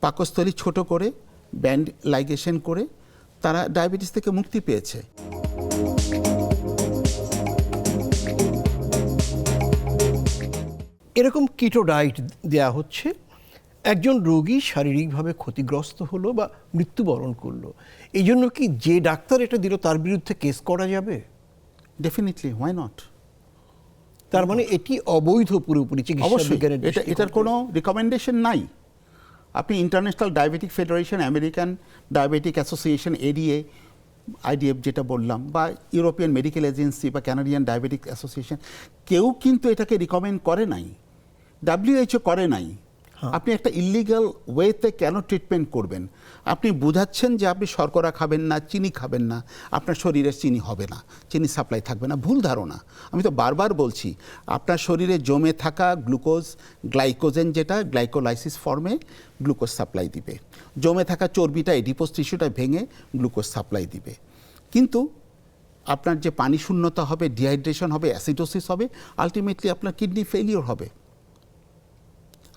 পাকস্থলী ছোট করে ব্যান্ড লাইগেশন করে তারা ডায়াবেটিস থেকে মুক্তি পেয়েছে। এরকম কিটো ডায়েট দেয়া হচ্ছে, একজন রোগী শারীরিকভাবে ক্ষতিগ্রস্ত হলো বা মৃত্যুবরণ করলো, এই জন্য কি যে ডাক্তার এটা দিল তার বিরুদ্ধে কেস করা যাবে? Definitely, why not? তার মানে এটি অবৈধ পুরোপুরি চিকিৎসা বিজ্ঞানের দৃষ্টিকোণ এটার কোনো রিকমেন্ডেশন নাই। আপনি international diabetic federation, American diabetic association, ADA, IDF যেটা বললাম, বা ইউরোপিয়ান মেডিকেল এজেন্সি বা কানাডিয়ান ডায়াবেটিক অ্যাসোসিয়েশন, কেউ কিন্তু এটাকে রিকমেন্ড করে নাই, WHO করে নাই। আপনি একটা ইলিগাল ওয়েতে কেন ট্রিটমেন্ট করবেন? আপনি বুঝাচ্ছেন যে আপনি শর্করা খাবেন না, চিনি খাবেন না, আপনার শরীরে চিনি হবে না, চিনি সাপ্লাই থাকবে না। ভুল ধারণা। আমি তো বারবার বলছি, আপনার শরীরে জমে থাকা গ্লুকোজ, গ্লাইকোজেন যেটা গ্লাইকোলাইসিস ফর্মে গ্লুকোজ সাপ্লাই দিবে, জমে থাকা চর্বিটা এডিপোজ টিস্যুটা ভেঙে গ্লুকোজ সাপ্লাই দিবে। কিন্তু আপনার যে পানি শূন্যতা হবে, ডিহাইড্রেশন হবে, অ্যাসিডোসিস হবে, আলটিমেটলি আপনার কিডনি ফেলিওর হবে,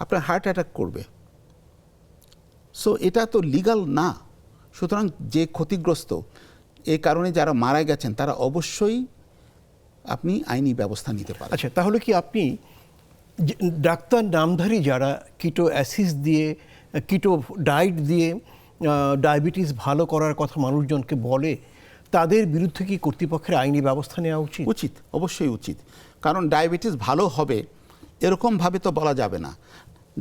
আপনার হার্ট অ্যাটাক করবে। সো এটা তো লিগাল না। সুতরাং যে ক্ষতিগ্রস্ত, এই কারণে যারা মারা গেছেন, তারা অবশ্যই আপনি আইনি ব্যবস্থা নিতে পারেন। আচ্ছা, তাহলে কি আপনি ডাক্তার নামধারী যারা কিটো অ্যাসিস দিয়ে, কিটো ডায়েট দিয়ে ডায়াবেটিস ভালো করার কথা মানুষজনকে বলে, তাদের বিরুদ্ধে কি কর্তৃপক্ষের আইনি ব্যবস্থা নেওয়া উচিত? উচিত, অবশ্যই উচিত। কারণ ডায়াবেটিস ভালো হবে এরকমভাবে তো বলা যাবে না।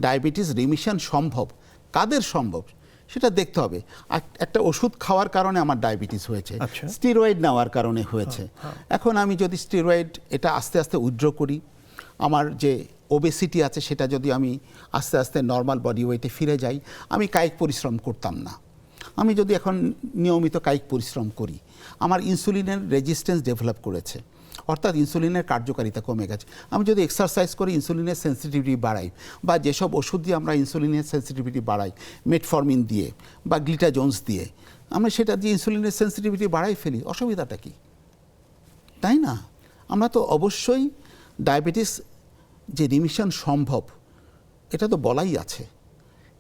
ডায়াবেটিস রিমিশন সম্ভব, কাদের সম্ভব সেটা দেখতে হবে। একটা ওষুধ খাওয়ার কারণে আমার ডায়াবেটিস হয়েছে, স্টেরয়েড নেওয়ার কারণে হয়েছে। এখন আমি যদি স্টেরয়েড এটা আস্তে আস্তে উইথড্র করি, আমার যে ওবেসিটি আছে সেটা যদি আমি আস্তে আস্তে নর্মাল বডি ওয়েটে ফিরে যাই, আমি কায়িক পরিশ্রম করতাম না। আমি যদি এখন নিয়মিত কায়িক পরিশ্রম করি, আমার ইনসুলিনের রেজিস্ট্যান্স ডেভেলপ করেছে, অর্থাৎ ইনসুলিনের কার্যকারিতা কমে গেছে। আমি যদি এক্সারসাইজ করি, ইনসুলিনের সেন্সিটিভিটি বাড়াই, বা যেসব ওষুধ দিয়ে আমরা ইনসুলিনের সেন্সিটিভিটি বাড়াই, মেটফরমিন দিয়ে বা গ্লিটাজোন্স দিয়ে, আমরা সেটা দিয়ে ইনসুলিনের সেন্সিটিভিটি বাড়াই ফেলি, অসুবিধাটা কি? তাই না? আমরা তো অবশ্যই ডায়াবেটিস যে রিমিশন সম্ভব এটা তো বলাই আছে।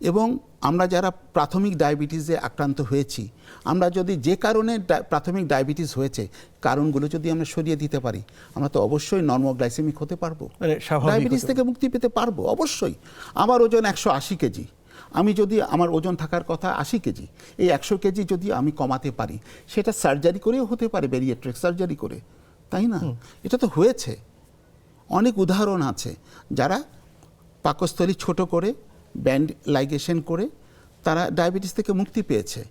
এবং আমরা যারা প্রাথমিক ডায়াবেটিসে আক্রান্ত হয়েছি, আমরা যদি যে কারণে প্রাথমিক ডায়াবেটিস হয়েছে কারণগুলো যদি আমরা সরিয়ে দিতে পারি, আমরা তো অবশ্যই নর্মোগ্লাইসেমিক হতে পারবো, ডায়াবেটিস থেকে মুক্তি পেতে পারবো। অবশ্যই। আমার ওজন 180 কেজি, আমি যদি আমার ওজন থাকার কথা 80 কেজি, এই 100 কেজি যদি আমি কমাতে পারি, সেটা সার্জারি করেও হতে পারে, ব্যারিয়াট্রিক সার্জারি করে, তাই না? এটা তো হয়েছে। অনেক উদাহরণ আছে যারা পাকস্থলী ছোট করে ব্যান্ড লাইগেশন করে তারা ডায়াবেটিস থেকে মুক্তি পেয়েছে।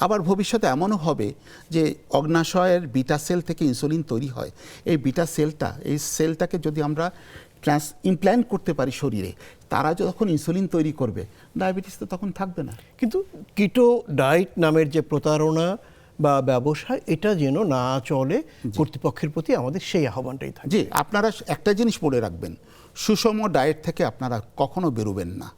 আবার ভবিষ্যতে এমনও হবে যে অগ্নাশয়ের বিটা সেল থেকে ইনসুলিন তৈরি হয়, এই বিটা সেলটা, এই সেলটাকে যদি আমরা ইমপ্ল্যান্ট করতে পারি শরীরে, তারা যখন ইনসুলিন তৈরি করবে, ডায়াবেটিস তো তখন থাকবে না। কিন্তু কিটো ডায়েট নামের যে প্রতারণা বা ব্যবসা, এটা যেন না চলে, কর্তৃপক্ষের প্রতি আমাদের সেই আহ্বানটাই থাকে। জি, আপনারা একটা জিনিস মনে রাখবেন, সুষম ডায়েট থেকে আপনারা কখনো বেরোবেন না।